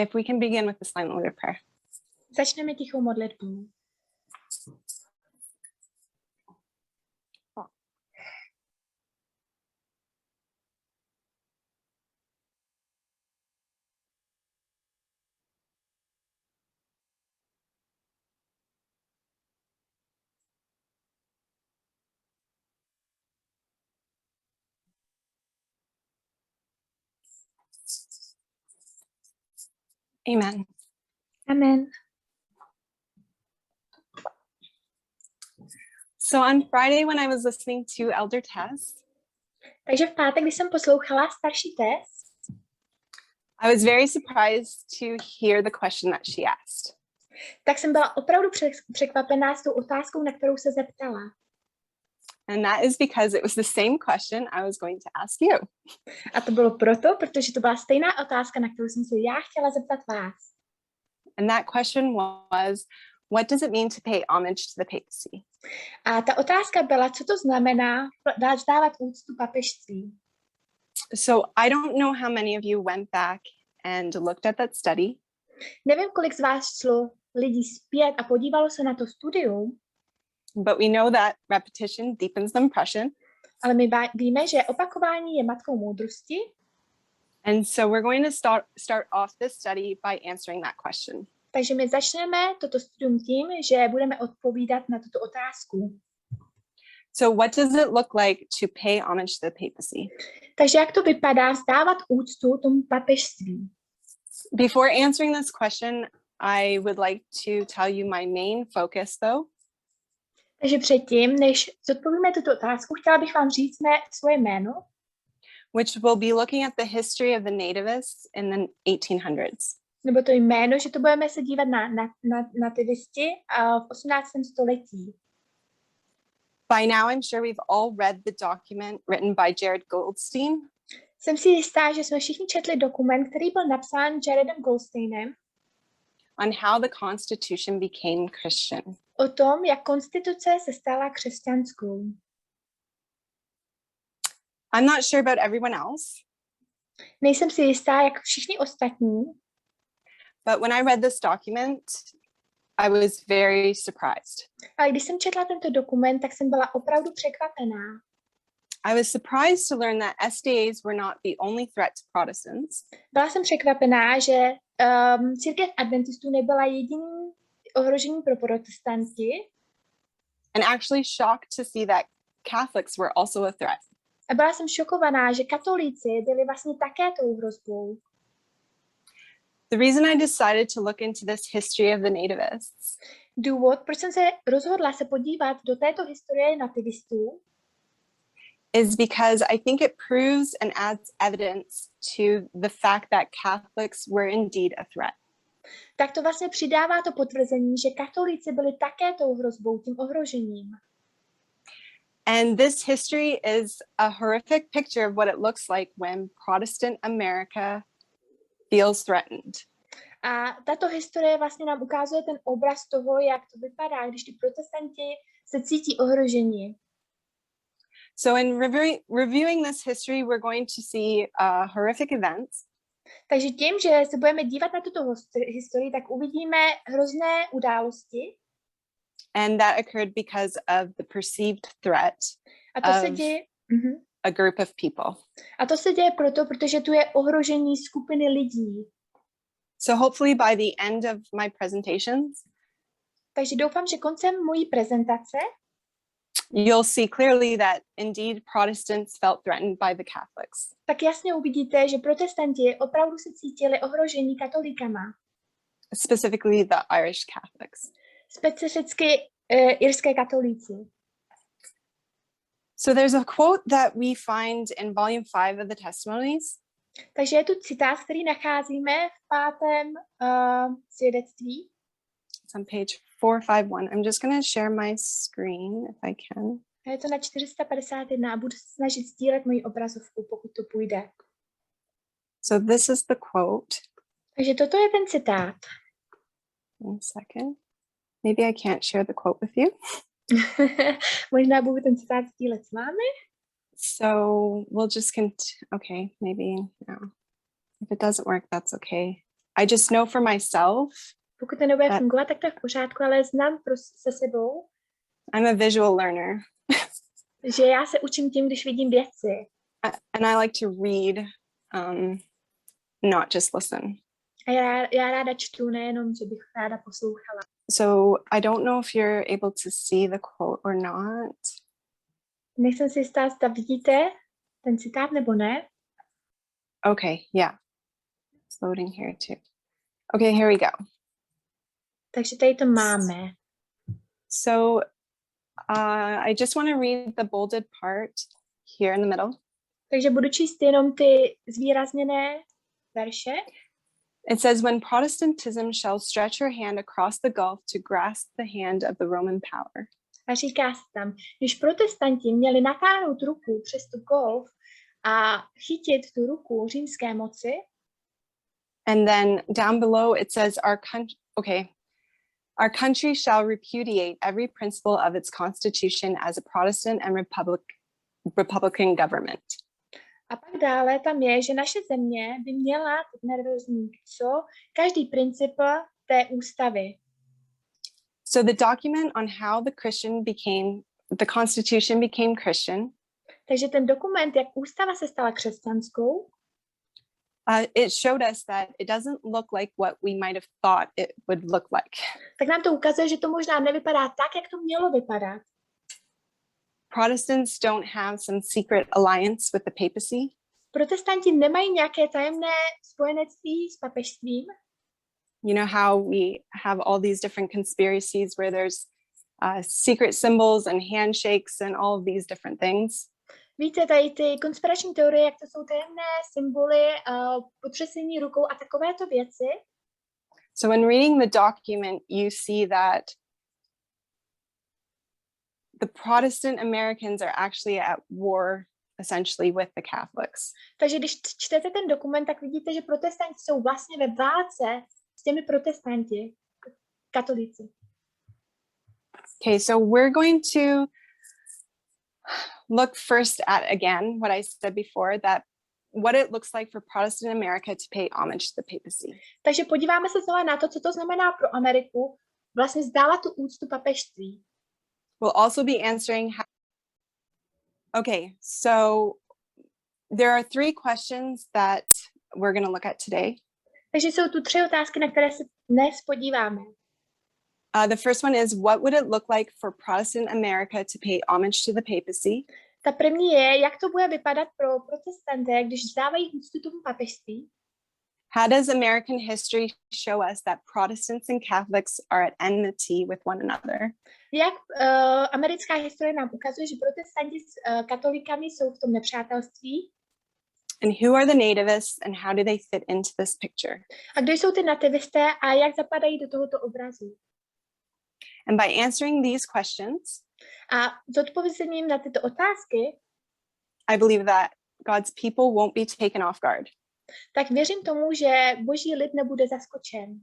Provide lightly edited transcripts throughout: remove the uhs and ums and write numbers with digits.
if we can begin with the silent word of prayer. Začneme tichou modlitbou. Amen. Amen. So on Friday, when I was listening to Elder Tess, Takže v pátek, když jsem poslouchala starší Tess, I was very surprised to hear the question that she asked. tak jsem byla opravdu překvapená s tou otázkou, na kterou se zeptala. And that is because it was the same question I was going to ask you. A to bylo proto, protože to byla stejná otázka, na kterou jsem se já chtěla zeptat vás. And that question was, what does it mean to pay homage to the papacy? A ta otázka byla, co to znamená dávat úctu papežství. So I don't know how many of you went back and looked at that study. Nevím, kolik z vás šlo lidí zpět a podívalo se na to studium, But we know that repetition deepens the impression. ale my víme, že opakování je matkou moudrosti. And so we're going to start off this study by answering that question. Takže my začneme toto studium tím, že budeme odpovídat na tuto otázku. So what does it look like to pay homage to the papacy? Takže jak to vypadá vzdávat úctu tomu papežství? Before answering this question, I would like to tell you my main focus though. Takže předtím, než zodpovíme tuto otázku, chtěla bych vám říct svoje jméno, which will be looking at the history of the nativists in the 1800s. nebo to jméno, že to budeme se dívat na nativisti v 18. století. By now, I'm sure we've all read the document written by Jared Goldstein. Jsem si jistá, že jsme všichni četli dokument, který byl napsán Jaredem Goldsteinem on how the Constitution became Christian. O tom, jak konstituce se stala křesťanskou. I'm not sure about everyone else. Nejsem si jistá, jak všichni ostatní, but when I read this document, I was very surprised. ale když jsem četla tento dokument, tak jsem byla opravdu překvapená. I was surprised to learn that SDAs were not the only threat to Protestants. Byla jsem překvapená, že církev adventistů nebyla jediným ohrožením pro protestanti. And actually shocked to see that Catholics were also a threat. A byla jsem šokovaná, že katolíci byli vlastně také tou hrozbou. The reason I decided to look into this history of the nativists Důvod, proč jsem se rozhodla se podívat do této historie nativistů, is because I think it proves and adds evidence to the fact that Catholics were indeed a threat. Tak to vlastně přidává to potvrzení, že katolíci byli také tou hrozbou, tím ohrožením. And this history is a horrific picture of what it looks like when Protestant America feels threatened. A tato historie vlastně nám ukazuje ten obraz toho, jak to vypadá, když ty protestanti se cítí ohroženi. So in reviewing this history, we're going to see horrific events. Takže tím, že se budeme dívat na tuto historii, tak uvidíme hrozné události. And that occurred because of the perceived threat of a group of people. A to se děje proto, protože tu je ohrožení skupiny lidí. So hopefully by the end of my presentations, takže doufám, že koncem mojí prezentace you'll see clearly that indeed Protestants felt threatened by the Catholics. Tak jasně uvidíte, že protestanti opravdu se cítili ohrožení katolíkama. Specifically the Irish Catholics. Specificky irské katolíci. So there's a quote that we find in volume 5 of the Testimonies. Takže je tu citát, který nacházíme v 5. svědectví. It's on page 451. I'm just going to share my screen if I can. A je to na 451 a budu se snažit sdílet moji obrazovku, pokud to půjde. So this is the quote. Takže toto je ten citát. One second. Maybe I can't share the quote with you. Možná budu ten citát sdílet s vámi. So we'll just okay, maybe no. If it doesn't work, that's okay. I just know for myself, Pokud to nebude fungovat, tak to je v pořádku, ale znám se sebou, I'm a visual learner. že já se učím tím, když vidím věci. And I like to read, not just listen. A já ráda čtu, nejenom, že bych ráda poslouchala. So I don't know if you're able to see the quote or not. Nejsem si jistá, zda vidíte ten citát nebo ne. Okay, yeah. It's loading here too. Okay, here we go. Takže tady to máme. So I just want to read the bolded part here in the middle. Takže budu číst jenom ty zvýrazněné verše. It says, when Protestantism shall stretch her hand across the gulf to grasp the hand of the Roman power. A říká se tam, když protestanti měli natáhnout ruku přes tu golf a chytit tu ruku římské moci. And then down below it says, our country shall repudiate every principle of its constitution as a Protestant and Republican government. A pak dále tam je, že naše země by měla, každý princip té ústavy. So the document on how the Constitution became Christian. Takže ten dokument, jak ústava se stala křesťanskou, it showed us that it doesn't look like what we might have thought it would look like. Tak nám to ukazuje, že to možná nevypadá tak, jak to mělo vypadat. Protestants don't have some secret alliance with the papacy. Protestanti nemají nějaké tajemné spojenectví s papežstvím. You know how we have all these different conspiracies where there's secret symbols and handshakes and all of these different things. Víte, tady ty konspirační teorie, jak to jsou tajemné symboly, potřesení rukou a takovéto věci. So when reading the document, you see that the Protestant Americans are actually at war essentially with the Catholics. Takže když čtete ten dokument, tak vidíte, že protestanti jsou vlastně ve válce s těmi protestanti, katolíci. Okay, so we're going to look first at, again, what I said before, that what it looks like for Protestant America to pay homage to the papacy. Takže podíváme se znovu na to, co to znamená pro Ameriku vlastně zdávat tu úctu papežství. We'll also be answering how. Okay, so there are 3 questions that we're going to look at today. Takže jsou tu 3 otázky, na které se dnes podíváme. The first one is, what would it look like for Protestant America to pay homage to the papacy? Ta první je, jak to bude vypadat pro protestanty, když vzdávají úctu tomu papežství. How does American history show us that Protestants and Catholics are at enmity with one another? Jak americká historie nám ukazuje, že protestanti s katolíkami jsou v tom nepřátelství? And who are the nativists and how do they fit into this picture? A kdo jsou ty nativisté a jak zapadají do tohoto obrazu? And by answering these questions, a s odpovězením na tyto otázky, I believe that God's people won't be taken off guard. Tak věřím tomu, že boží lid nebude zaskočen.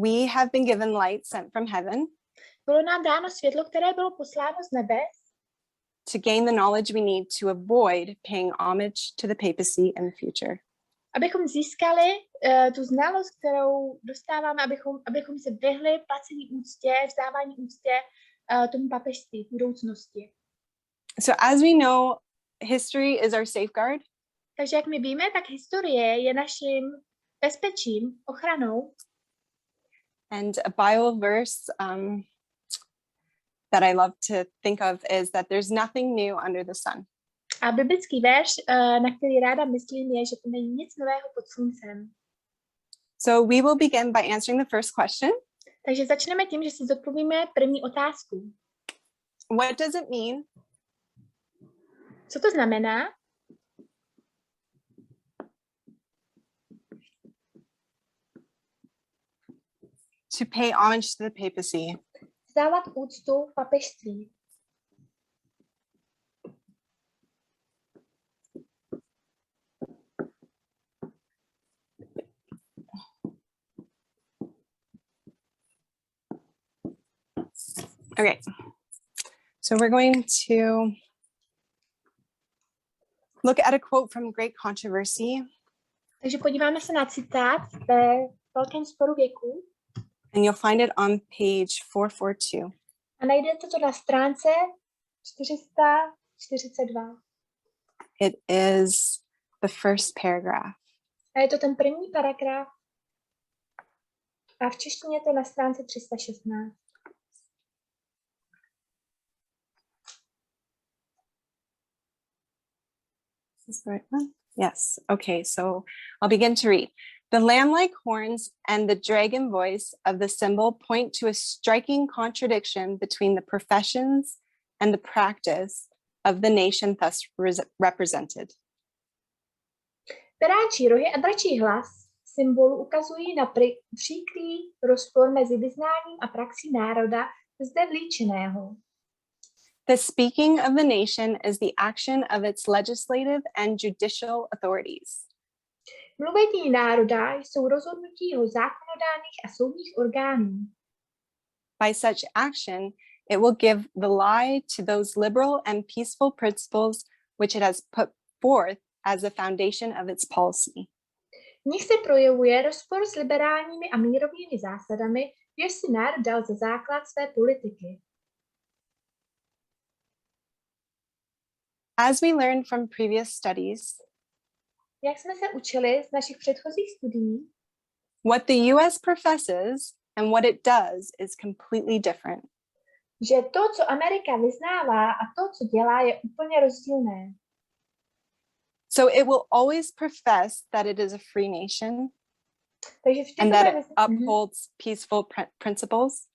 We have been given light sent from heaven. Bylo nám dáno světlo, které bylo posláno z nebes. To gain the knowledge we need to avoid paying homage to the papacy in the future. Abychom získali tu znalost, kterou dostáváme, abychom se vyhli placení úctě, vzdávání úctě tomu papežství v budoucnosti. So as we know, history is our safeguard. Takže jak my víme, tak historie je naším bezpečím, ochranou. And a Bible verse that I love to think of is that there's nothing new under the sun. A biblický verš, na který ráda myslím, je, že to není nic nového pod sluncem. So we will begin by answering the first question. Takže začneme tím, že si zodpovíme první otázku. What does it mean? Co to znamená? To pay homage to the papacy. Vzdávat úctu papežství. Okay, so we're going to look at a quote from Great Controversy. Takže podíváme se na citát ve Velkém sporu věků and you'll find it on page 442. a najdete to na stránce 442. It is the first paragraph. A je to ten první paragraf. A v češtině to je na stránce 316. Is this the right one? Yes. Okay, so I'll begin to read. The lamb-like horns and the dragon voice of the symbol point to a striking contradiction between the professions and the practice of the nation thus represented. Peráčí rohy a dračí hlas symbolu ukazují na příkrý rozpor mezi vyznáním a praxí národa zde vlíčeného. The speaking of the nation is the action of its legislative and judicial authorities. Mluvení národa jsou rozhodnutí jeho zákonodárných a soudních orgánů. By such action, it will give the lie to those liberal and peaceful principles which it has put forth as the foundation of its policy. V nich se projevuje rozpor s liberálními a mírovými zásadami, jež si národ dal za základ své politiky. As we learned from previous studies, Jak jsme se učili z našich předchozích studií, what the US professes and what it does is completely different. že to, co Amerika vyznává a to, co dělá, je úplně rozdílné. So it will always profess that it is a free nation Takže vždy and to that bude it upholds peaceful principles,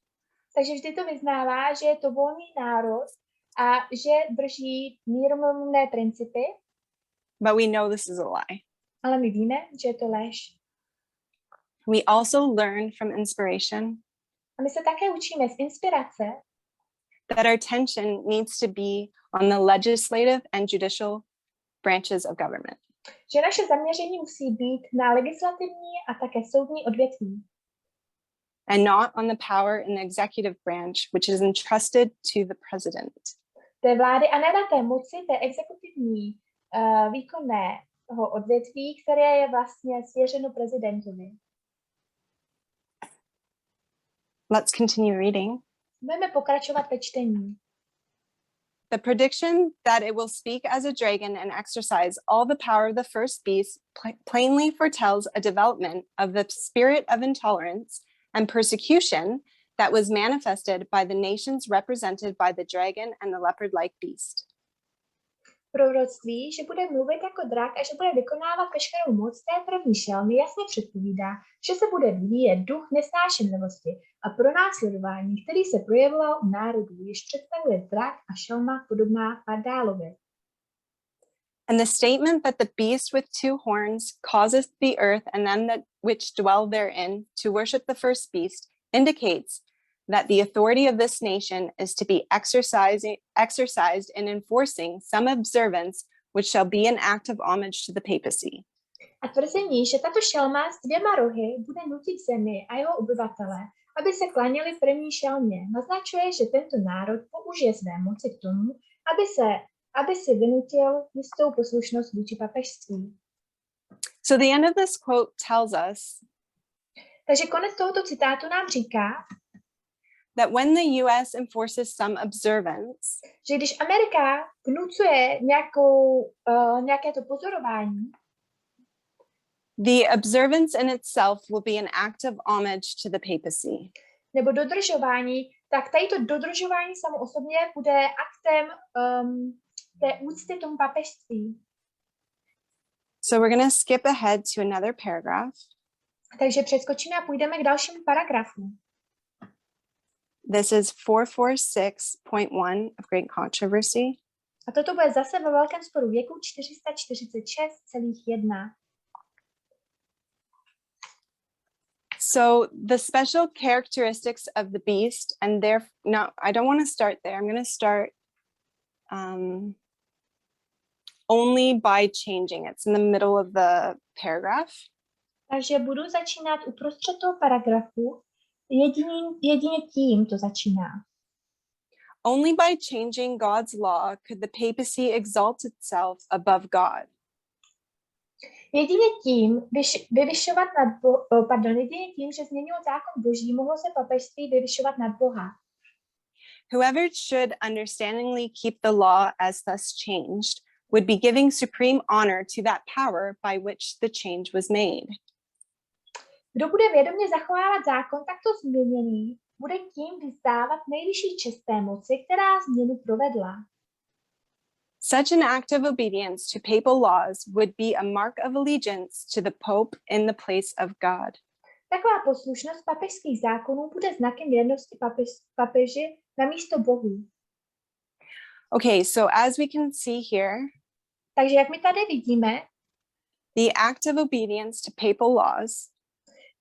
Takže vždy to vyznává, že je to volný národ a že drží mírumilovné principy, but we know this is a lie. ale my víme, že je to lež. We also learn from inspiration A my se také učíme z inspirace, that our attention needs to be on the legislative and judicial branches of government. že naše zaměření musí být na legislativní a také soudní odvětví. And not on the power in the executive branch, which is entrusted to the president. Té vlády a ne na té moci, té exekutivní výkonného odvětví, které je vlastně svěřeno prezidentovi. Let's continue reading. Budeme pokračovat ve čtení. The prediction that it will speak as a dragon and exercise all the power of the first beast plainly foretells a development of the spirit of intolerance and persecution that was manifested by the nations represented by the dragon and the leopard-like beast. Proroctví, že bude mluvit jako drak a že bude vykonávat veškerou moc té první šelmy, jasně předpovídá, že se bude vyvíjet duch nesnášenlivosti a pronásledování, který se projevoval u národů, jež představuje drak a šelma podobná pardálově. And the statement that the beast with two horns causes the earth and them that which dwell therein to worship the first beast indicates that the authority of this nation is to be exercised in enforcing some observance which shall be an act of homage to the papacy. A tvrzení, že tato šelma s dvěma rohy bude nutit zemi a jeho obyvatele, aby se klaněli první šelmě, naznačuje, že tento národ použije své moci k tomu, aby si vynutil jistou poslušnost vůči papežství. So the end of this quote tells us Takže konec tohoto citátu nám říká, that when the US enforces some observance, že když Amerika vnucuje nějaké to pozorování, the observance in itself will be an act of homage to the papacy. nebo dodržování, tak tady to dodržování samo o sobě bude aktem té úcty tomu papežství. So we're going to skip ahead to another paragraph. Takže přeskočíme a půjdeme k dalšímu paragrafu. This is 446.1 of Great Controversy. A toto bude zase ve velkém sporu věku 446,1. So the special characteristics of the beast, and no, I don't want to start there. I'm going to start only by changing. It's in the middle of the paragraph. Takže budu začínat uprostřed toho paragrafu. Jedině tím to začíná. Only by changing God's law could the papacy exalt itself above God. Jedině tím, jedině tím, že změnil zákon boží, mohlo se papežství vyvyšovat nad Boha. Whoever should understandingly keep the law as thus changed would be giving supreme honor to that power by which the change was made. Kdo bude vědomě zachovávat zákon takto změněný, bude tím vyzdávat nejvyšší čest té moci, která změnu provedla. Such an act of obedience to papal laws would be a mark of allegiance to the Pope in the place of God. Taková poslušnost papežských zákonů bude znakem věrnosti papeži na místo Bohu. Okay, so as we can see here, Takže jak my tady vidíme, the act of obedience to papal laws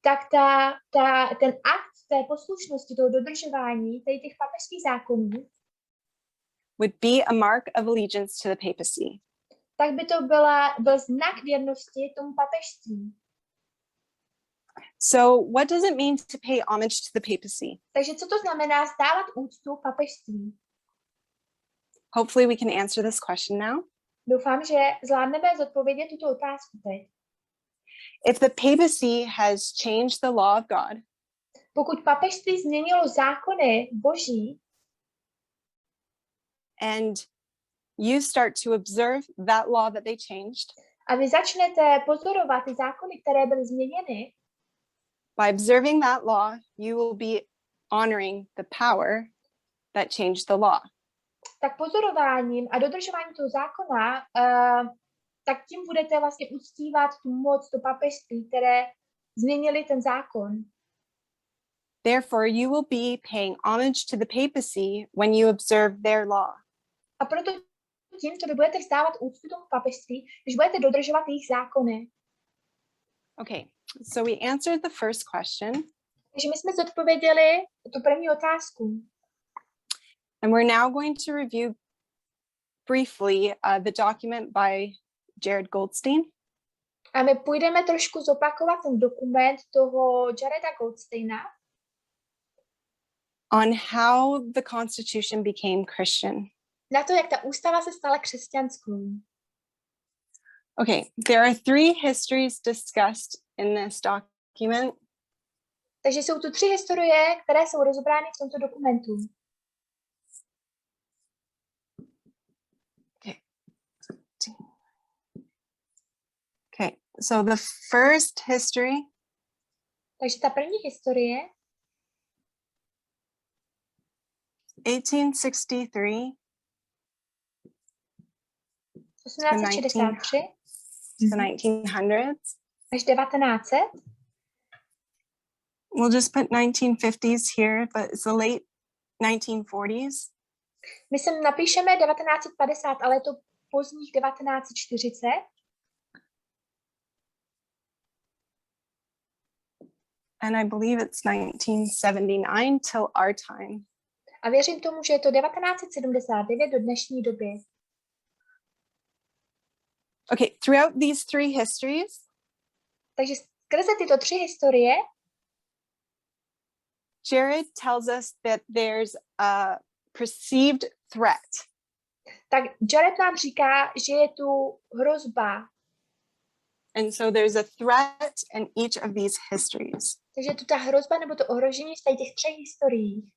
tak ten akt té poslušnosti, toho dodržování těch papežských zákonů, would be a mark of allegiance to the papacy. tak by to byl znak věrnosti tomu papežství. So what does it mean to pay homage to the papacy? Takže co to znamená stávat úctu papežství? Hopefully we can answer this question now. Doufám, že zvládneme zodpovědět tuto otázku teď. If the papacy has changed the law of God, Pokud papežství změnilo zákony boží and you start to observe that law that they changed, a vy začnete pozorovat ty zákony, které byly změněny, by observing that law, you will be honoring the power that changed the law. tak pozorováním a dodržováním toho zákona, tak tím budete vlastně uctívat tu moc, to papežství, které změnili ten zákon. Therefore, you will be paying homage to the papacy when you observe their law. A proto tímto vy budete vzdávat úctu tomu papežství, když budete dodržovat jejich zákony. Okay, so we answered the first question. Takže my jsme zodpověděli tu první otázku. And we're now going to review briefly the document by Jared Goldstein. A my půjdeme trošku zopakovat ten dokument toho Jareda Goldsteina on how the Constitution became Christian. na to, jak ta ústava se stala křesťanskou. Okay, there are 3 histories discussed in this document. Takže jsou tu 3 historie, které jsou rozebrány v tomto dokumentu. Okay, so the first history Takže ta první historie 1863 1863 to 1900s. až 1900. We'll just put 1950s here, but it's the late 1940s. My sem napíšeme 1950, ale je to pozdních 1940. And I believe it's 1979 till our time. A věřím tomu, že je to 1979 do dnešní doby. Okay, throughout these 3 histories, Takže skrze tyto 3 historie Jared tells us that there's a perceived threat. tak Jared nám říká, že je tu hrozba. And so there's a threat in each of these histories. Takže je tu ta hrozba nebo to ohrožení z těch 3 historií.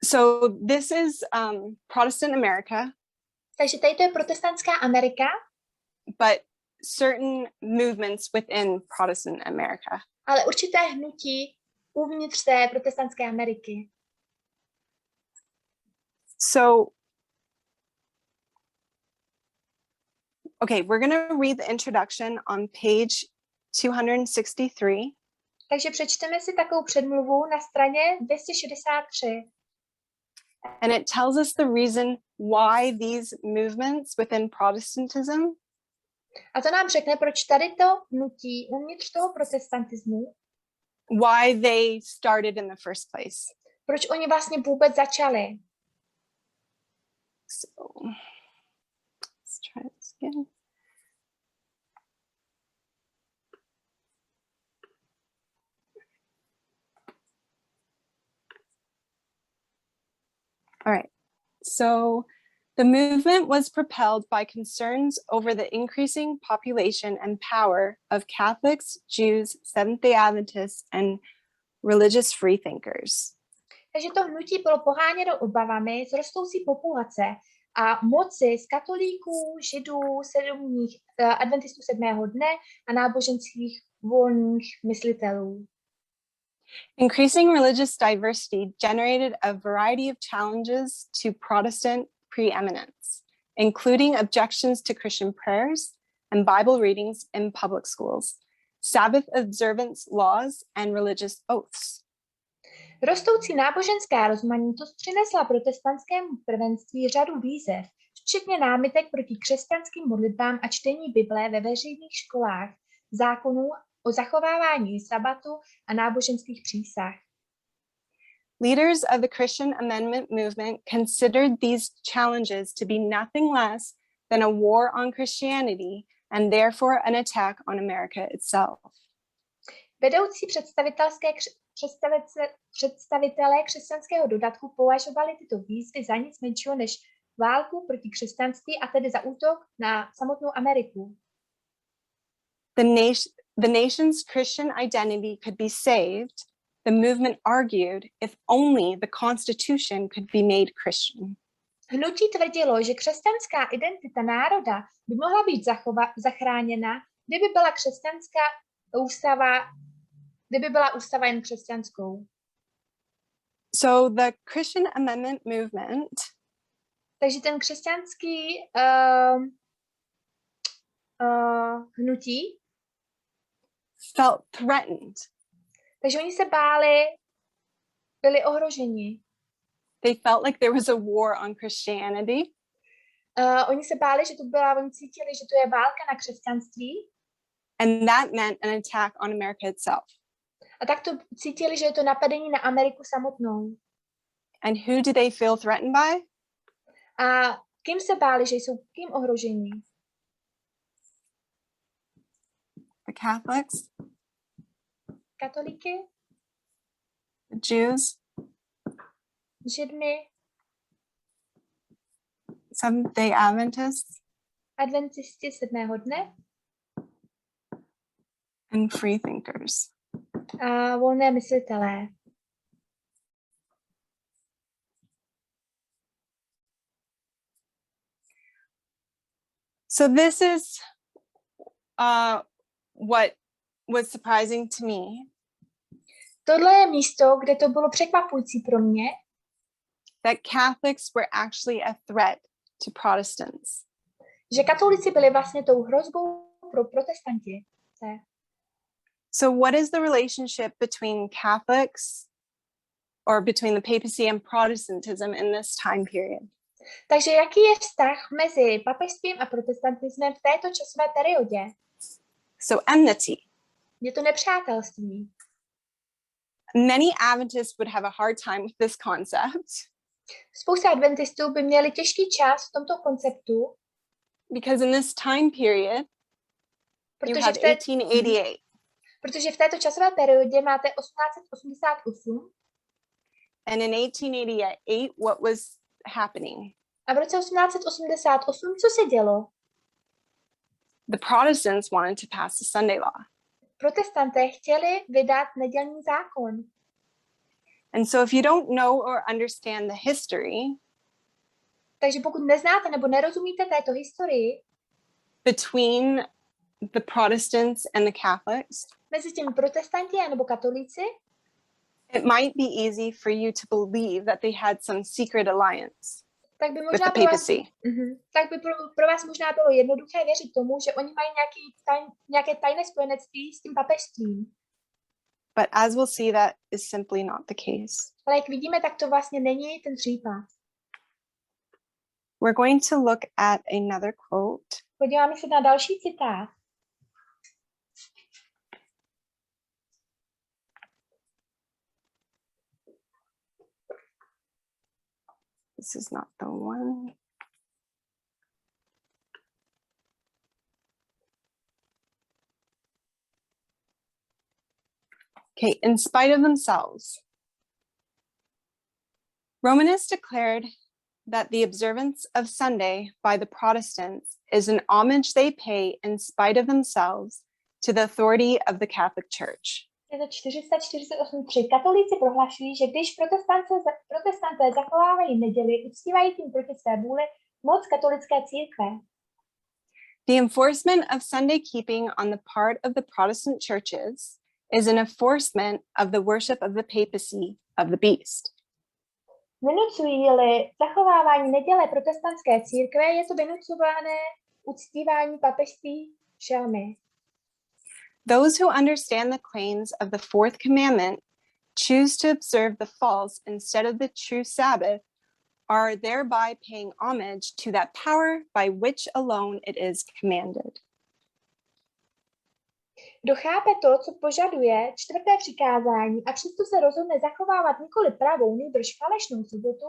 So this is Protestant America, Takže tady to je protestantská Amerika, but certain movements within Protestant America. ale určité hnutí uvnitř té protestantské Ameriky. So, okay, we're going to read the introduction on page 263. Takže přečteme si takovou předmluvu na straně 263. And it tells us the reason why these movements within Protestantism A to nám řekne, proč tady to hnutí uvnitř toho protestantismu, why they started in the first place. proč oni vlastně vůbec začali. So let's try this again. All right. So the movement was propelled by concerns over the increasing population and power of Catholics, Jews, Seventh-day Adventists, and religious freethinkers. Takže to hnutí bylo poháněno obavami z rostoucí populace a moci z katolíků, židů, adventistů sedmého dne a náboženských volných myslitelů. Increasing religious diversity generated a variety of challenges to Protestant preeminence, including objections to Christian prayers and Bible readings in public schools, Sabbath observance laws, and religious oaths. Rostoucí náboženská rozmanitost přinesla protestantskému prvenství řadu výzev, včetně námitek proti křesťanským modlitbám a čtení Bible ve veřejných školách, zákonů o zachovávání sabatu a náboženských přísah. Leaders of the Christian Amendment movement considered these challenges to be nothing less than a war on Christianity and therefore an attack on America itself. Vedoucí představitelé křesťanského dodatku považovali tyto výzvy za nic menšího než válku proti křesťanství a tedy za útok na samotnou Ameriku. The nation's Christian identity could be saved, the movement argued, if only the Constitution could be made Christian. Hnutí tvrdilo, že křesťanská identita národa by mohla být zachráněna, kdyby byla ústava jen křesťanskou. So the Christian Amendment movement takže ten křesťanský hnutí felt threatened. Takže oni se báli, byli ohroženi. They felt like there was a war on Christianity. Oni se báli, že oni cítili, že to je válka na křesťanství. And that meant an attack on America itself. A tak to cítili, že je to napadení na Ameriku samotnou. And who do they feel threatened by? A kým se báli, že jsou kým ohrožení? The Catholics. Katolíky. The Jews. Židmi. Seventh-day Adventists. Adventisti sedmého dne. And freethinkers. A volné myslitelé. So this is what was surprising to me. Tohle je místo, kde to bylo překvapující pro mě. That Catholics were actually a threat to Protestants. Že katolíci byli vlastně tou hrozbou pro protestanti. So what is the relationship between Catholics or between the papacy and Protestantism in this time period? Takže jaký je vztah mezi papežstvím a protestantismem v této časové periodě? So enmity. Je to nepřátelství. Many Adventists would have a hard time with this concept. Spousta adventistů by měli těžký čas v tomto konceptu. Because in this time period, you have 1888. Protože v této časové periodě máte 1888. And in 1888, what was happening? A v roce 1888 co se dělo? The Protestants wanted to pass the Sunday law. Protestanté chtěli vydat nedělní zákon. And so if you don't know or understand the history, takže pokud neznáte nebo nerozumíte této historii between the Protestants and the Catholics, mezi těmi protestanti a nebo katolíci, it might be easy for you to believe that they had some secret alliance tak by with možná the papacy. Tak by pro vás možná bylo jednoduché věřit tomu, že oni mají nějaké tajné spojenectví s tím papežstvím. But as we'll see, that is simply not the case. Ale jak vidíme, tak to vlastně není ten případ. We're going to look at another quote. Podíváme se na další citát. This is not the one. Okay, in spite of themselves. Romanists declared that the observance of Sunday by the Protestants is an homage they pay in spite of themselves to the authority of the Catholic Church. Je to 448. Katolíci prohlašují, že když protestanté zachovávají neděli, uctívají tím proti své vůli moc katolické církve. The enforcement of Sunday keeping on the part of the Protestant churches is an enforcement of the worship of the papacy of the beast. Vynucují-li zachovávání neděle protestantské církve, je to vynucované uctívání papežství šelmy. Those who understand the claims of the fourth commandment choose to observe the false instead of the true Sabbath are thereby paying homage to that power by which alone it is commanded. Kdo chápe to, co požaduje čtvrté přikázání a přesto se rozhodne zachovávat nikoli pravou, nýbrž falešnou sobotu,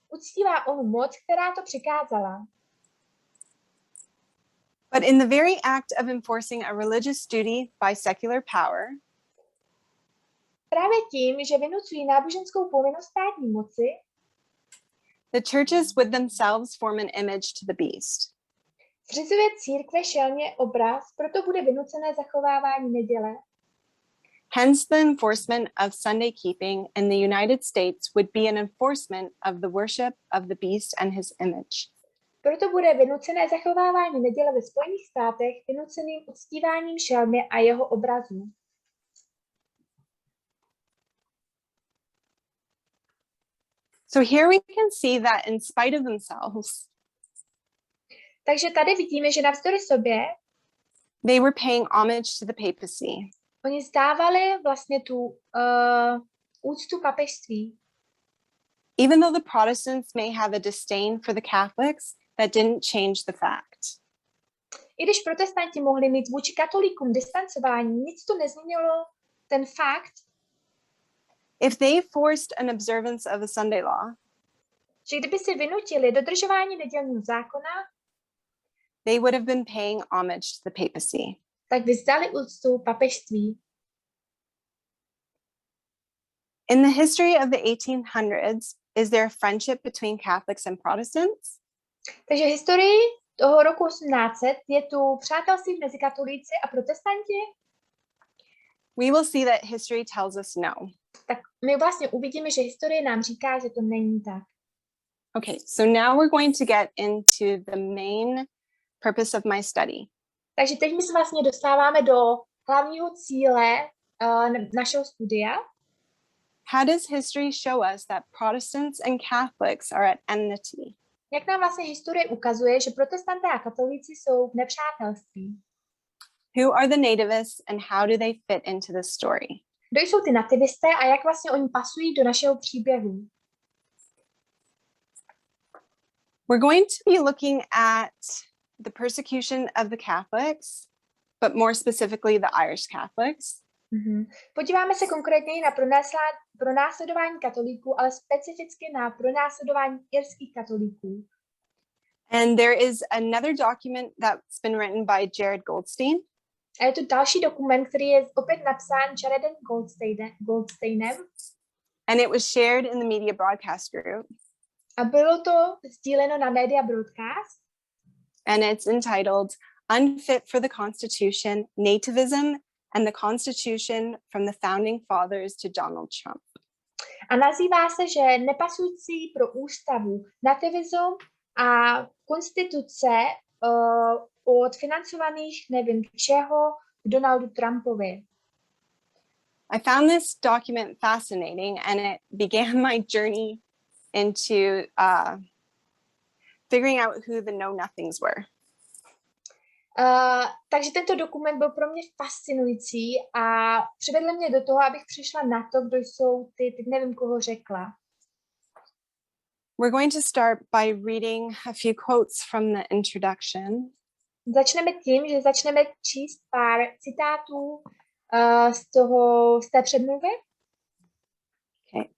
uctívá onu moc, která to přikázala. But in the very act of enforcing a religious duty by secular power, právě tím, že vynucují náboženskou povinnost státní moci, the churches would themselves form an image to the beast. zřizuje církve šelmě obraz, proto bude vynucené zachovávání neděle. Hence, the enforcement of Sunday keeping in the United States would be an enforcement of the worship of the beast and his image. Proto bude vynucené zachovávání neděle ve Spojených státech vynuceným uctíváním šelmy a jeho obrazu. So here we can see that in spite of themselves, Takže tady vidíme, že navzdory sobě they were paying homage to the papacy. oni zdávali vlastně tu úctu papežství. Even though the Protestants may have a disdain for the Catholics, that didn't change the fact. I když protestanti mohli mít vůči katolíkům distancování, nic to nezměnilo ten fakt, If they forced an observance of a Sunday law, že kdyby si vynutili dodržování nedělního zákona, they would have been paying homage to the papacy. tak by vzdali úctu papežství. In the history of the 1800s, is there a friendship between Catholics and Protestants? Takže historii toho roku 1800 je tu přátelství mezi katolíci a protestanti, We will see that history tells us no. tak my vlastně uvidíme, že historie nám říká, že to není tak. Okay, so now we're going to get into the main purpose of my study. Takže teď my se vlastně dostáváme do hlavního cíle našeho studia. How does history show us that Protestants and Catholics are at enmity? Jak nám vlastně historie ukazuje, že protestanté a katolíci jsou v nepřátelství. Who are the nativists and how do they fit into this story? Kdo jsou ty nativisté a jak vlastně oni pasují do našeho příběhu? We're going to be looking at the persecution of the Catholics, but more specifically the Irish Catholics. Podíváme se konkrétně na pronásledování katolíků, ale specificky na pronásledování irských katolíků. And there is another document that's been written by Jared Goldstein. A je tu další dokument, který je opět napsán Jaredem Goldsteinem. And it was shared in the media broadcast group. A bylo to sdíleno na Media Broadcast. And it's entitled Unfit for the Constitution, Nativism and the Constitution from the Founding Fathers to Donald Trump. A nazývá se, že nepasující pro ústavu, nativism a konstituce od financovaných nevím čeho k Donaldu Trumpovi. I found this document fascinating and it began my journey into figuring out who the know-nothings were. Takže tento dokument byl pro mě fascinující a přivedl mě do toho, abych přišla na to, kdo jsou ty, teď nevím, koho řekla. We're going to start by reading a few quotes from the introduction. Začneme tím, že začneme číst pár citátů z té předmluvy. Okay.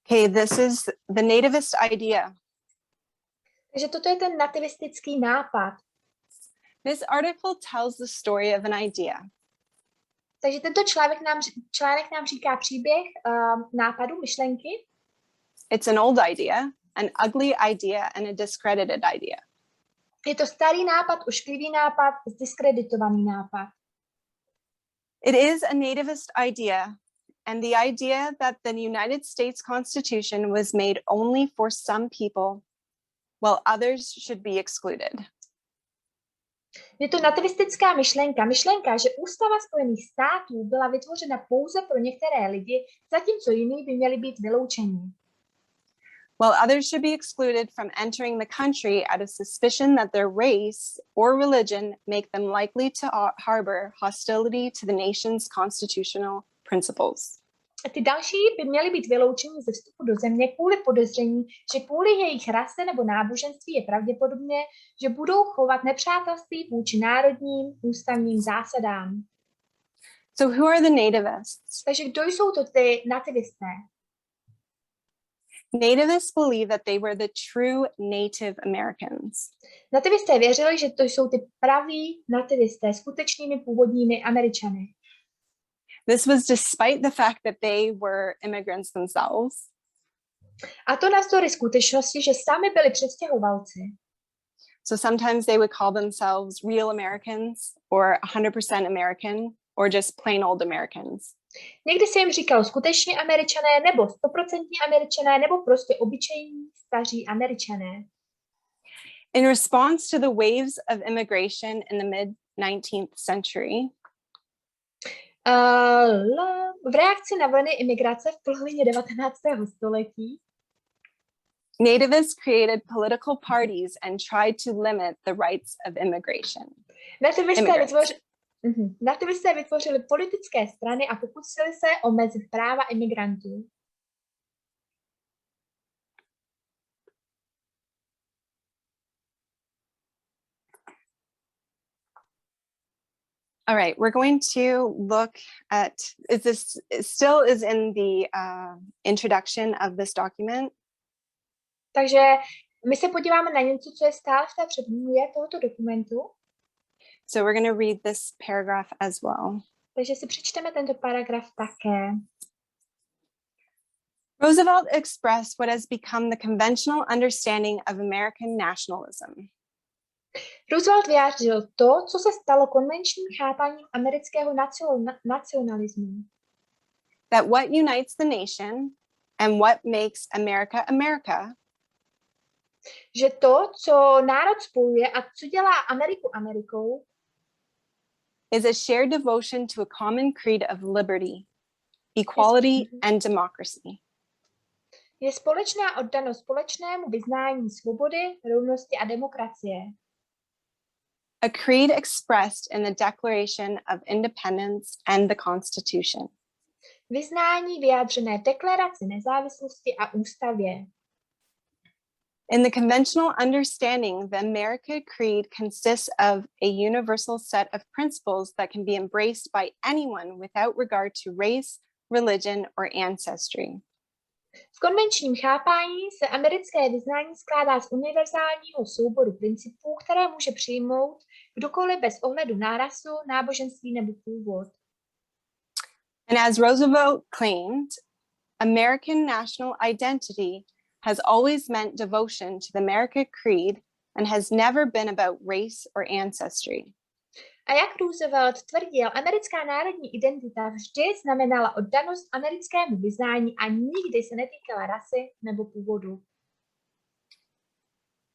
Okay, this is the nativist idea. Takže toto je ten nativistický nápad. This article tells the story of an idea. Takže tento článek nám říká příběh nápadu, myšlenky. It's an old idea, an ugly idea, and a discredited idea. Je to starý nápad, ošklivý nápad, zdiskreditovaný nápad. It is a nativist idea, and the idea that the United States Constitution was made only for some people, while others should be excluded. Je to nativistická myšlenka, že Ústava Spojených států byla vytvořena pouze pro některé lidi, zatímco jiní by měli být vyloučeni. While others should be excluded from entering the country out of suspicion that their race or religion make them likely to harbor hostility to the nation's constitutional principles. A ty další by měly být vyloučeni ze vstupu do země kvůli podezření, že kvůli jejich rase nebo náboženství je pravděpodobně, že budou chovat nepřátelství vůči národním ústavním zásadám. So who are the nativists? Takže kdo jsou to ty nativisté? Nativists believe that they were the true Native Americans. Nativisté věřili, že to jsou ty praví nativisté, skutečnými původními Američany. This was despite the fact that they were immigrants themselves. A to navzdory skutečnosti, že sami byli přistěhovalci. So sometimes they would call themselves real Americans or 100% American or just plain old Americans. Někdy se jim říkalo skutečně Američané nebo 100% Američané nebo prostě obyčejní staří Američané. In response to the waves of immigration in the mid-19th century, v reakci na vlny imigrace v polovině 19. století nativists created political parties and tried to limit the rights of immigration. Nativisté vytvořili politické strany a pokusili se omezit práva imigrantů. All right, we're going to look at, this still is in the introduction of this document. Takže my se podíváme na něco, co je stále v té předmluvě tohoto dokumentu. So we're going to read this paragraph as well. Takže si přečteme tento paragraf také. Roosevelt expressed what has become the conventional understanding of American nationalism. Roosevelt vyjádřil to, co se stalo konvenčním chápáním amerického nacionalismu. That what unites the nation and what makes America America že to, co národ spojuje a co dělá Ameriku Amerikou, is a shared devotion to a common creed of liberty, equality, and democracy. Je společná oddanost společnému vyznání svobody, rovnosti a demokracie. A creed expressed in the Declaration of Independence and the Constitution. Vyznání vyjádřené v deklaraci nezávislosti a ústavě. In the conventional understanding, the American Creed consists of a universal set of principles that can be embraced by anyone without regard to race, religion, or ancestry. V konvenčním chápání se americké vyznání skládá z univerzálního souboru principů, které může přijmout kdokoliv bez ohledu na rasu, náboženství nebo původ. And as Roosevelt claimed, American national identity has always meant devotion to the American Creed and has never been about race or ancestry. A jak Roosevelt tvrdil, americká národní identita vždy znamenala oddanost americkému vyznání a nikdy se netýkala rasy nebo původu.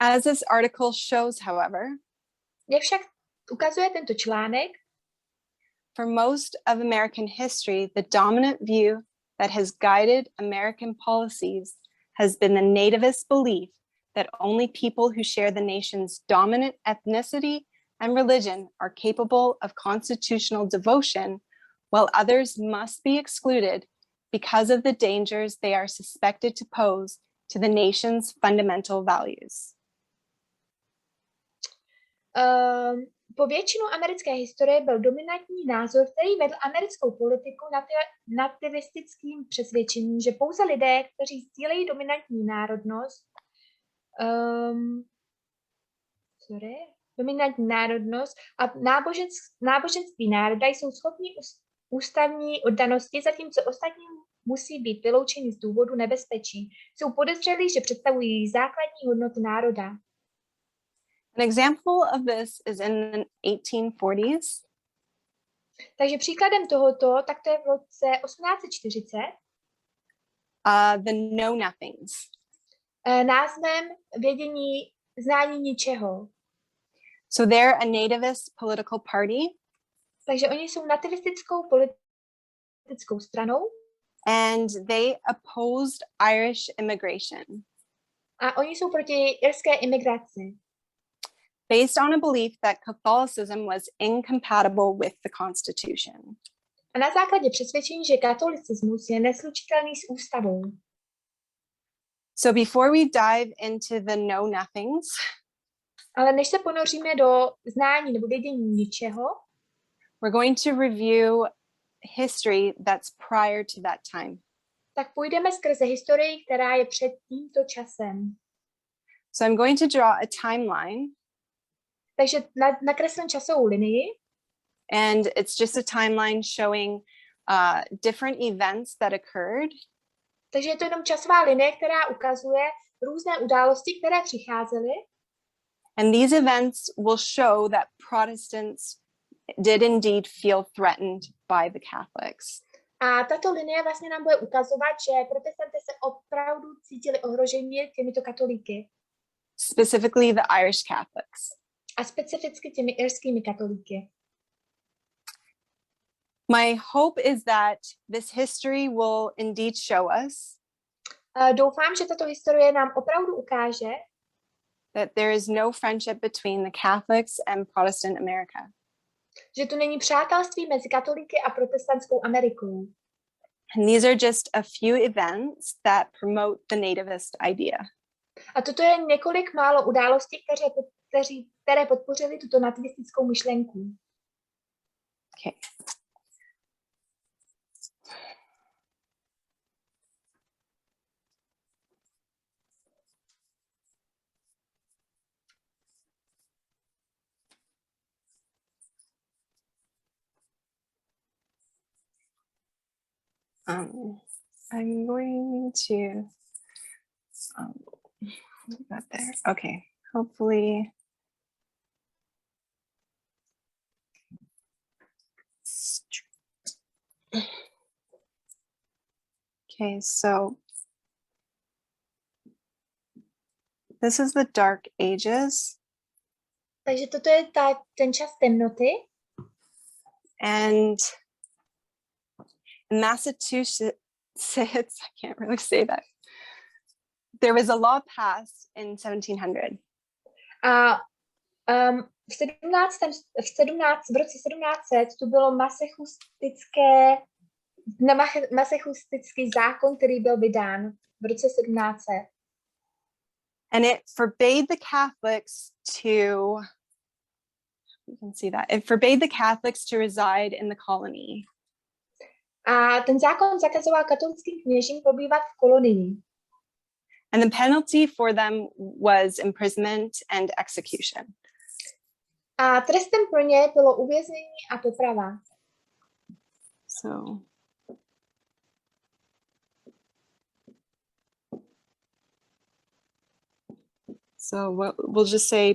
As this article shows, however, jak však ukazuje tento článek, for most of American history, the dominant view that has guided American policies has been the nativist belief that only people who share the nation's dominant ethnicity and religion are capable of constitutional devotion, while others must be excluded because of the dangers they are suspected to pose to the nation's fundamental values. Po většinu americké historie byl dominantní názor, který vedl americkou politiku nativistickým přesvědčením, že pouze lidé, kteří sdílejí dominantní národnost a náboženství národa jsou schopni ústavní oddanosti, zatímco ostatní musí být vyloučeni z důvodu nebezpečí. Jsou podezřelí, že představují základní hodnoty národa. An example of this is in the 1840s. Takže příkladem tohoto, tak to je v roce 1840, The know-nothings. názvem znání ničeho. So they're a nativist political party. Takže oni jsou nativistickou politickou stranou. And they opposed Irish immigration. A oni jsou proti irské imigraci. Based on a belief that Catholicism was incompatible with the Constitution. A na základě přesvědčení, že katolicismus je neslučitelný s ústavou. So before we dive into the know-nothings, ale než se ponoříme do znání nebo vědění ničeho, we're going to review history that's prior to that time. Tak půjdeme skrze historii, která je před tímto časem. So I'm going to draw a timeline. Takže nakreslím časovou linii. And it's just a timeline showing different events that occurred. Takže je to jenom časová linie, která ukazuje různé události, které přicházely. And these events will show that Protestants did indeed feel threatened by the Catholics. A tato linie vlastně nám bude ukazovat, že protestanti se opravdu cítili ohroženi těmito katolíky. Specifically the Irish Catholics. A specificky těmi irskými katolíky. My hope is that this history will indeed show us doufám, že tato historie nám opravdu ukáže, that there is no friendship between the Catholics and Protestant America. Že tu není přátelství mezi katolíky a protestantskou Amerikou. And these are just a few events that promote the nativist idea. A toto je několik málo událostí, které podpořily tuto nativistickou myšlenku. Okay. I'm going to got there. Okay, hopefully. Okay, so this is the Dark Ages. Takže toto je ten čas temnoty. And Massachusetts, I can't really say that. There was a law passed in 1700. A v roce 1700 tu bylo masachustický zákon, který byl vydán v roce 1700. And it forbade the Catholics to, you can see that, it forbade the Catholics to reside in the colony. A ten zákon zakazoval katolickým kněžím pobývat v kolonii. And the penalty for them was imprisonment and execution. A trestem pro ně bylo uvěznění a poprava. So we'll just say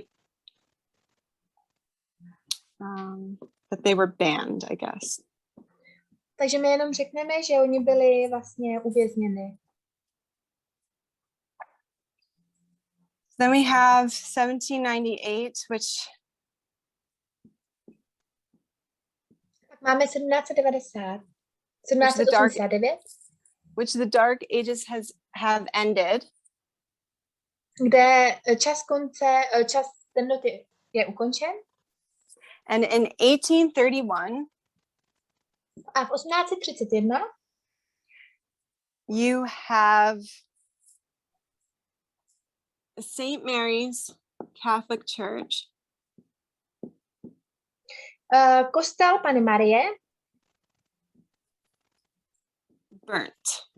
that they were banned, I guess. Takže my jenom řekneme, že oni byli vlastně uvězněni. Then we have 1798, which máme 1790. 1789. Which the Dark Ages have ended. Kde čas temnoty je ukončen. And in 1831, a v 1831 you have St. Mary's Catholic Church. Kostel Panny Marie burnt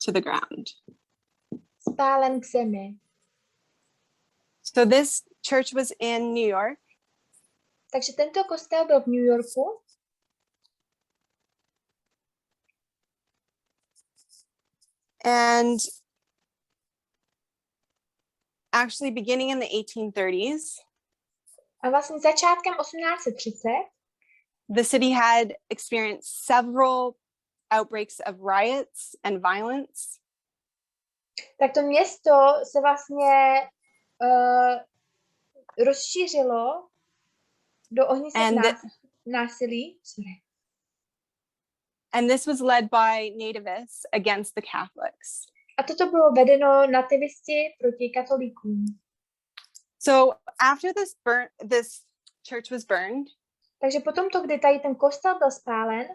to the ground. Spálen k zemi. So this church was in New York. Takže tento kostel byl v New Yorku. And actually beginning in the 1830s, A vlastně začátkem 1830 the city had experienced several outbreaks of riots and violence. tak to město se vlastně rozšířilo do ohnisek násilí. Sorry. And this was led by nativists against the Catholics. A toto bylo vedeno nativisti proti katolíkům. So after this church was burned, takže potom to, kdy tady ten kostel byl spálen,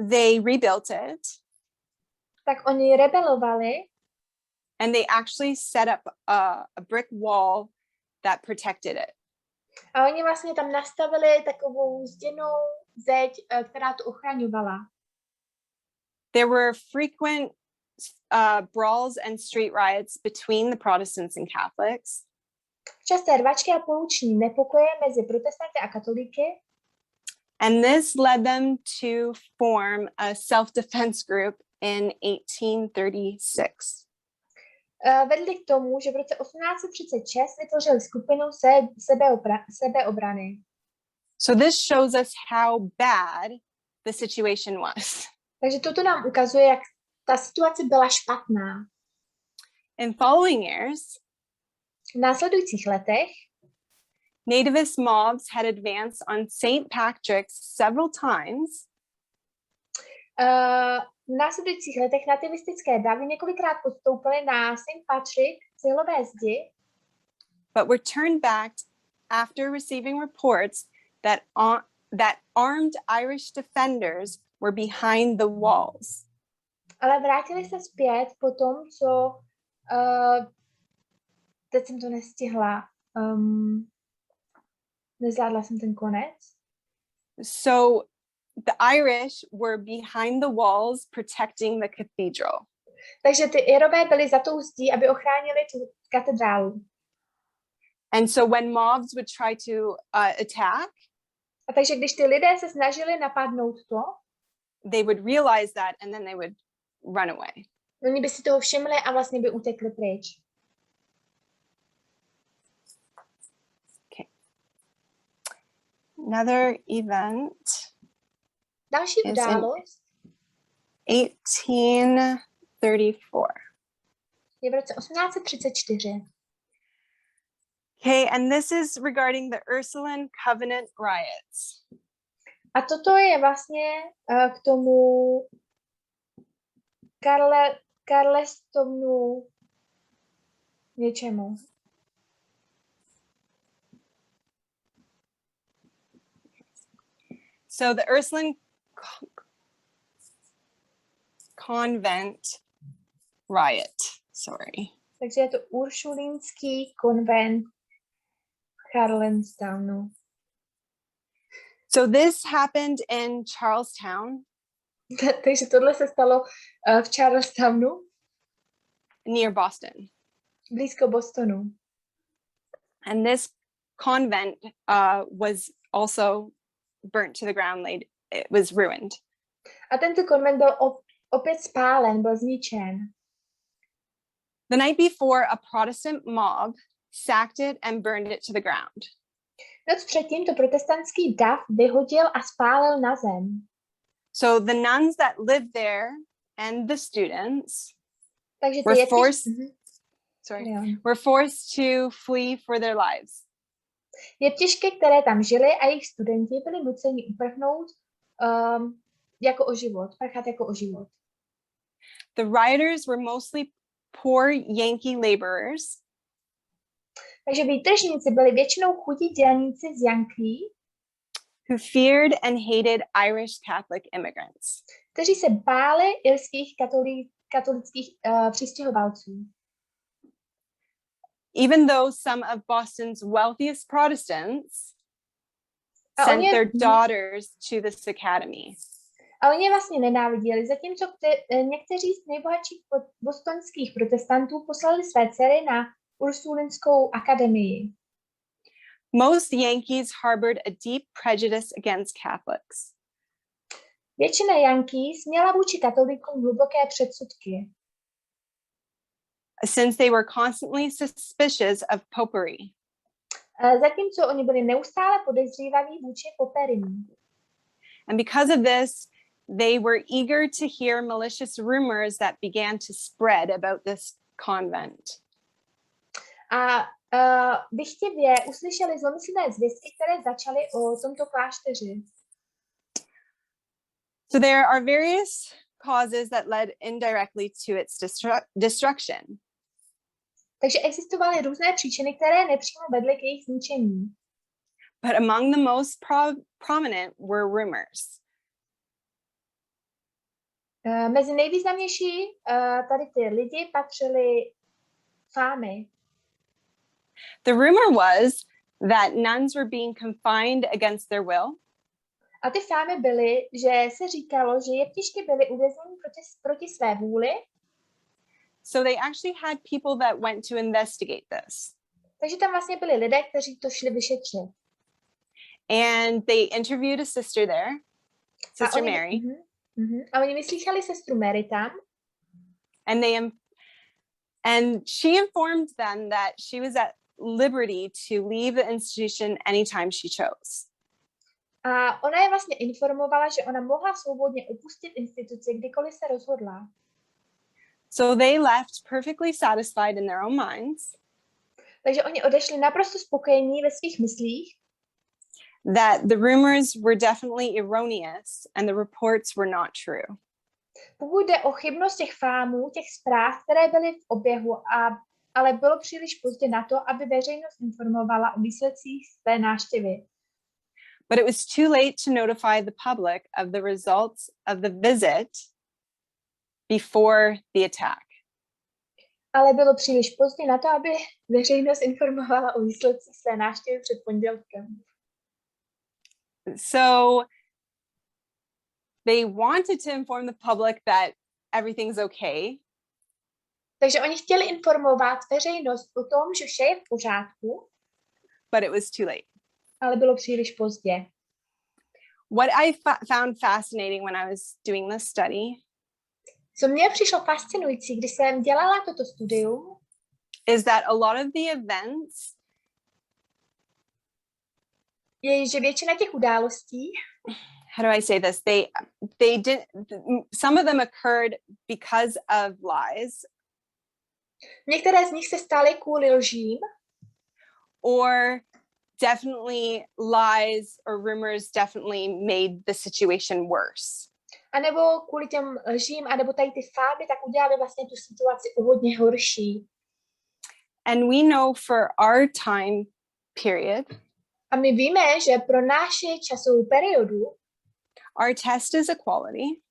they rebuilt it. Tak oni rebelovali. And they actually set up a brick wall that protected it. A oni vlastně tam nastavili takovou zděnou zeď, která to ochraňovala. There were frequent brawls and street riots between the Protestants and Catholics. Časté rvačky a pouční nepokoje mezi protestanty a katolíky. And this led them to form a self-defense group in 1836. Vedli k tomu, že v roce 1836 vytvořili skupinu sebeobrany. So this shows us how bad the situation was. Takže toto nám ukazuje, jak ta situace byla špatná. In following years, v následujících letech nativist mobs had advanced on St. Patrick's several times. V následujících letech nativistické davy několikrát podstoupily na St. Patrick cílové zdi. But were turned back after receiving reports that armed Irish defenders were behind the walls. Ale vrátili se zpět po tom, co teď jsem to nestihla. Nezvládla jsem ten konec. So the Irish were behind the walls protecting the cathedral. Takže ty Irové byli za tou zdí, aby ochránili tu katedrálu. And so when mobs would try to attack, a takže když ty lidé se snažili napadnout to, they would realize that and then they would run away. Oni by si toho všimli a vlastně by utekli pryč. Okay. Another event. Další událost 1834. Je v roce 1834. Okay, and this is regarding the Ursuline Covenant riots. A toto je vlastně k tomu Karlestovnu něčemu. So the Ursuline Convent riot, sorry. Takže je to Uršulínský konvent Charlestonu. So this happened in Charlestown. Takže tohle se stalo v Charlestonu. Near Boston. Blízko Bostonu. And this convent was also burnt to the ground, it was ruined. A tento konvent byl opět spálen, byl zničen. The night before, a Protestant mob sacked it and burned it to the ground. Noc předtím to protestantský dav vyhodil a spálil na zem. So the nuns that lived there and the students Takže were forced to flee for their lives. Jeptišky, které tam žili a jejich studenti byli nuceni uprchnout jako o život, prchat jako o život. The rioters were mostly poor Yankee laborers. Takže výtržníci byli většinou chudí dělníci z Yankee, who feared and hated Irish Catholic immigrants. Kteří se báli irských katolických přistěhovalců. Even though some of Boston's wealthiest Protestants sent their daughters to this academy. A oni vlastně nenáviděli, zatímco někteří z nejbohatších bostonských protestantů poslali své dcery na Ursulinskou akademii. Most Yankees harbored a deep prejudice against Catholics. Většina Yankees měla vůči katolíkům hluboké předsudky, since they were constantly suspicious of popery. zatímco oni byli neustále podezřívaví vůči poperiní. And because of this, they were eager to hear malicious rumors that began to spread about this convent. A dychtivě uslyšeli zlomyslné zvěstky, které začaly o tomto klášteři. So there are various causes that led indirectly to its destruction. Takže existovaly různé příčiny, které nepřímo vedly k jejich zničení. But among the most prominent were rumors. Mezi nejvýznamnější tady ty lidi patřili fámy. The rumor was that nuns were being confined against their will. A ty fámy byly, že se říkalo, že jeptišky byly uvězněny proti své vůli. So they actually had people that went to investigate this. Takže tam vlastně byli lidé, kteří to šli vyšetřit. And they interviewed a sister there, Sister Mary. A oni vyslýchali sestru Mary tam. And she informed them that she was at liberty to leave the institution anytime she chose. A ona je vlastně informovala, že ona mohla svobodně opustit instituci, kdykoliv se rozhodla. So they left perfectly satisfied in their own minds. Takže oni odešli naprosto spokojení ve svých myslích. That the rumors were definitely erroneous and the reports were not true. Pokud jde o chybnost těch fámů, těch zpráv, které byly v oběhu, ale bylo příliš pozdě na to, aby veřejnost informovala o výsledcích své návštěvy. But it was too late to notify the public of the results of the visit before the attack. Ale bylo příliš pozdě na to, aby veřejnost informovala o výsledcích své návštěvy před pondělkem. So they wanted to inform the public that everything's okay. Takže oni chtěli informovat veřejnost o tom, že vše je v pořádku. But it was too late. Ale bylo příliš pozdě. What I found fascinating when I was doing this study, co mně přišlo fascinující, když jsem dělala toto studium, is that a lot of the events je, že většina těch událostí, how do I say this? They did, some of them occurred because of lies. Některé z nich se staly kvůli lžím. Or definitely lies or rumors definitely made the situation worse. A nebo kvůli těm lžím, anebo tady ty fáby, tak udělali vlastně tu situaci o hodně horší. And we know for our time period, a my víme, že pro naši časovou periodu our test is equality.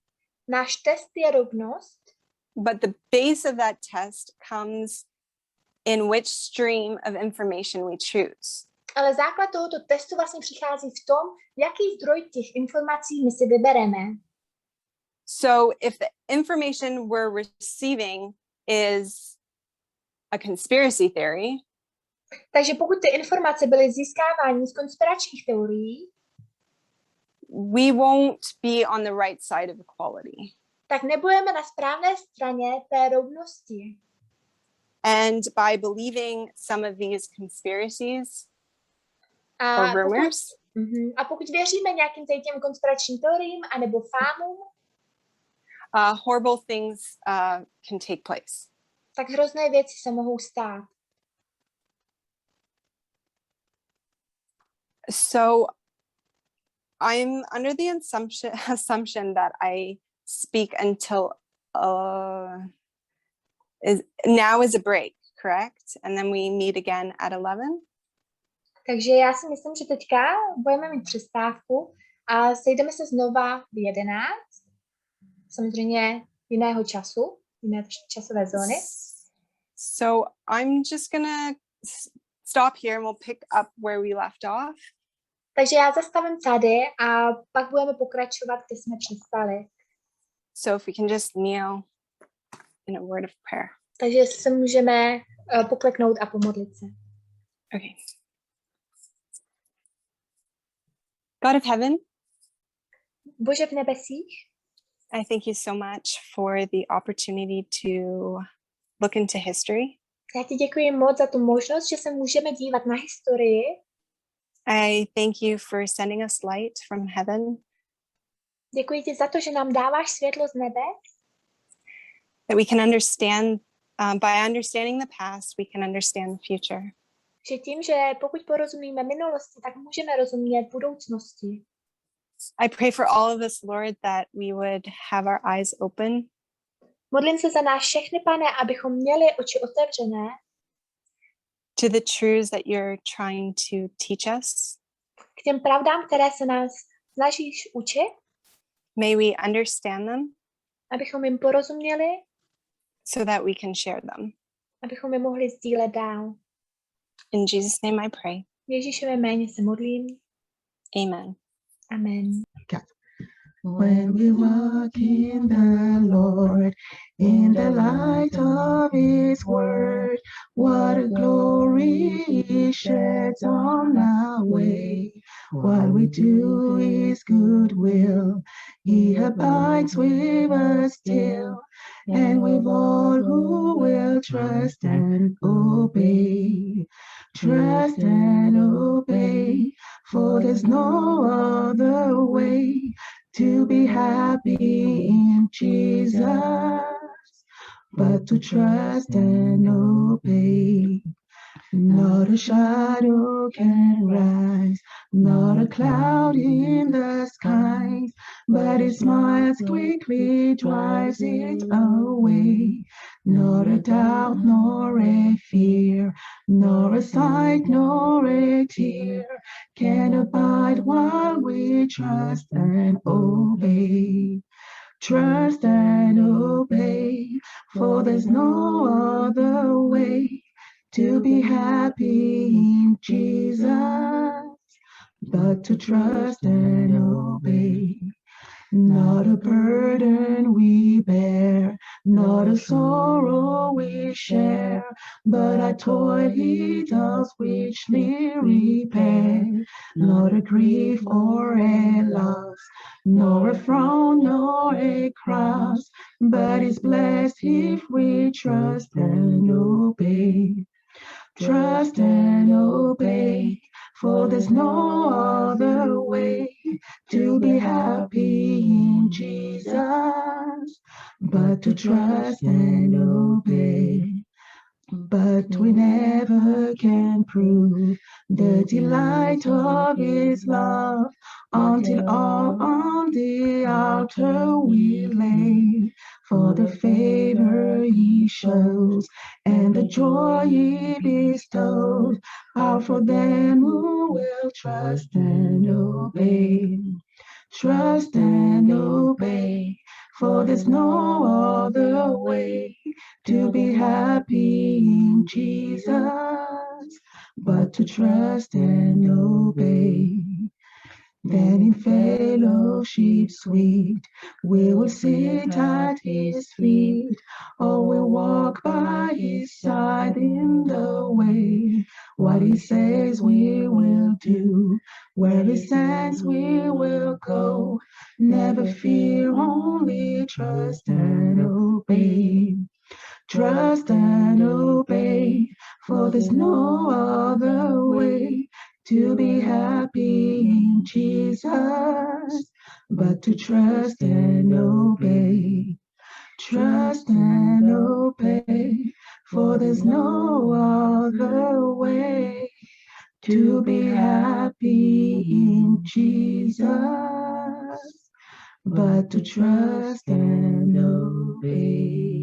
Náš test je rovnost. But the base of that test comes in which stream of information we choose. Ale základ tohoto testu vlastně přichází v tom, jaký zdroj těch informací my si vybereme. So if the information we're receiving is a conspiracy theory, takže pokud ty informace byly získávány z konspiračních teorií, we won't be on the right side of equality. Tak nebudeme na správné straně té rovnosti. And by believing some of these conspiracies or rumors, a pokud věříme nějakým těm konspiračním teoriím anebo fámům, horrible things can take place. Tak hrozné věci se mohou stát. So I'm under the assumption that I speak until now is a break, correct? And then we meet again at 11. Takže já si myslím, že teďka budeme mít přestávku a sejdeme se znova v 11. Samozřejmě jiného času, jiné časové zóny. So I'm just gonna stop here and we'll pick up where we left off. Takže já zastavím tady a pak budeme pokračovat, kde jsme přestali. So if we can just kneel in a word of prayer. Takže se můžeme pokleknout a pomodlit se. Okay. God of heaven, Bože v nebesích, I thank you so much for the opportunity to look into history. já ti děkuji moc za tu možnost, že se můžeme dívat na historii. I thank you for sending us light from heaven, Děkuji ti za to, že nám dáváš světlo z nebe, that we can understand, by understanding the past, we can understand the future. že tím, že pokud porozumíme minulosti, tak můžeme rozumět budoucnosti. I pray for all of us, Lord, that we would have our eyes open Modlím se za nás všechny, Pane, abychom měli oči otevřené to the truths that you're trying to teach us. k těm pravdám, které se nás snažíš učit, May we understand them abychom jim porozuměli, so that we can share them. abychom je mohli sdílet dál. In Jesus' name I pray. V Ježíšově jméně se modlím. Amen. Amen. When we walk in the Lord, in the light of His word, what a glory He sheds on our way. What we do is good will. He abides with us still, and with all who will trust and obey. Trust and obey, for there's no other way to be happy in Jesus, but to trust and obey. Not a shadow can rise, not a cloud in the skies, but His smile quickly drives it away. Not a doubt, nor a fear, nor a sight, nor a tear can abide while we trust and obey. Trust and obey, for there's no other way to be happy in Jesus, but to trust and obey. Not a burden we bear, not a sorrow we share, but a toil He does richly repair. Not a grief or a loss, nor a frown, nor a cross, but is blessed if we trust and obey. Trust and obey, for there's no other way to be happy in Jesus, but to trust and obey. But we never can prove the delight of His love until all on the altar we lay. For the favor He shows and the joy He bestows are for them who will trust and obey. Trust and obey, for there's no other way to be happy in Jesus, but to trust and obey. Then in fellowship sweet, we will sit at His feet, or we'll walk by His side in the way. What He says we will do, where He sends we will go. Never fear, only trust and obey. Trust and obey, for there's no other way to be happy in Jesus, but to trust and obey. Trust and obey, for there's no other way to be happy in Jesus, but to trust and obey.